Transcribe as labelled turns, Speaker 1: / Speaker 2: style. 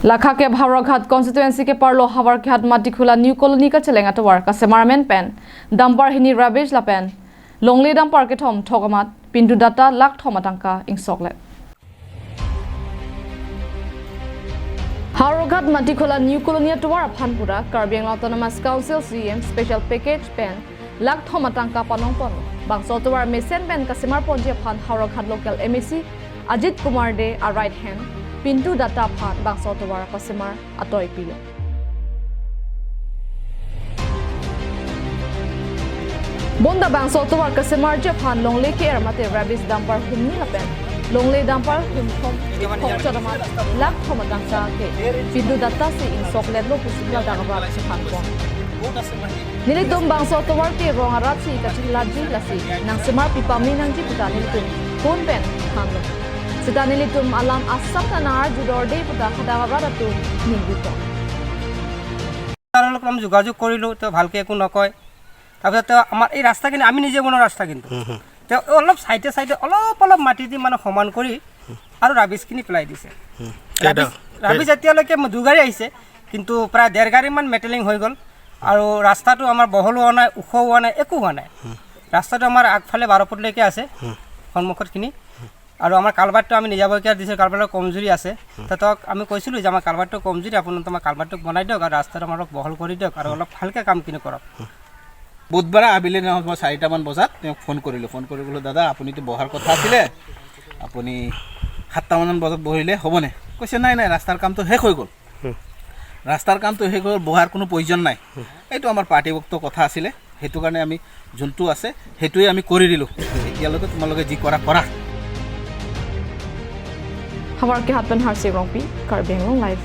Speaker 1: लाखा के भावरघाट constituency के परलो हवरघाट Matikhula new colony का चलेंगा तो वार का सेमारमेन पेन डंपर हिनी रबेज लापेन लोंगले डंपर के थम ठोगमात पिंडु डाटा लाख थमतंका इंसोकले हवरघाट माटीखुला न्यू कॉलोनी तो वार फानपुरा कार्बिंग autonomous council CM special package पेन लाख थमतंका पनोंपन बांसो तो वार मेसेन पेन का सेमार पंजे फान हवरघाट लोकल एमएसी अजित कुमार दे आ राइट हैंड पिंटू डाटा फान बांसो तोवार कसेमार अतोय पिलो बोंदा बांसो तोवार कसेमार जे फान लोंगले के अरमाते rubbish dumper हुमनी लपेन लोंगले dumper हुमथम खोचदमा lakh थमदांसा K Pintu data say in chocolate लो पुसुला दागबा फान कोन निलितुम बांसो तोवार के रोंगाराची कचिलाजी लसी नांसेमार पिपामी नांजी पुता निलितुम कोन पेन खान Sedani litum alam asam tanar judor de puta khada gabra tu ninguto
Speaker 2: কারণ আমি যোগাযোগ কৰিলো তো ভালকে একো নকয় তাৰপিছত আমাৰ এই ৰাস্তাখিনি আমি নিজে বনোৱা ৰাস্তা কিন্তু তো অলপ সাইডে সাইডে অলপ মাটি দি মানে সমান কৰি আৰু ৰাবিছখিনি পেলাই দিছে ৰাবিছ এতিয়ালৈকে দুগাড়ী আহিছে কিন্তু প্ৰায় 1.5 গাড়ী মান মেটেলিং হৈ গ'ল আৰু ৰাস্তাটো আমাৰ বহল হোৱা নাই ওখ হোৱা নাই একো হোৱা নাই ৰাস্তাটো আমাৰ আগফালে 12 ফুটলৈকে আছে সন্মুখতখিনি আৰু আমাৰ কালভাৰটো আমি নিজাবকীয়া দিছে কালভাৰৰ কমজুৰি আছে ততক আমি কৈছিলো যে আমাৰ কালভাৰটো কমজুৰি আপোনালোকে তোমাৰ কালভাৰটো বনাই দিয়ক আৰু ৰাস্তাটো আমাক বহল কৰি দিয়ক আৰু অলপ ভালকে কাম কিনে কৰক
Speaker 3: বুধবাৰ আবেলি 4টা মান বজাত ফোন কৰিলো দাদা আপুনিতো বহাৰ কথা আছিলে আপুনি 7টা মান বজাত বহিলে হ'বনে কৈছে নাই ৰাস্তাৰ কামটো শেষ হৈ গ'ল বহাৰ কোনো প্ৰয়োজন নাই এইটো আমাৰ পাৰ্টিভুক্ত কথা আছিলে হেতু কাৰণে আমি যোনটো আছে হেতুই আমি কৰি দিলো এতিয়ালৈকে তোমালোকে যি কৰা
Speaker 1: हमार के हाथ पेन हार से रोंपी कार्बिंग लाइफ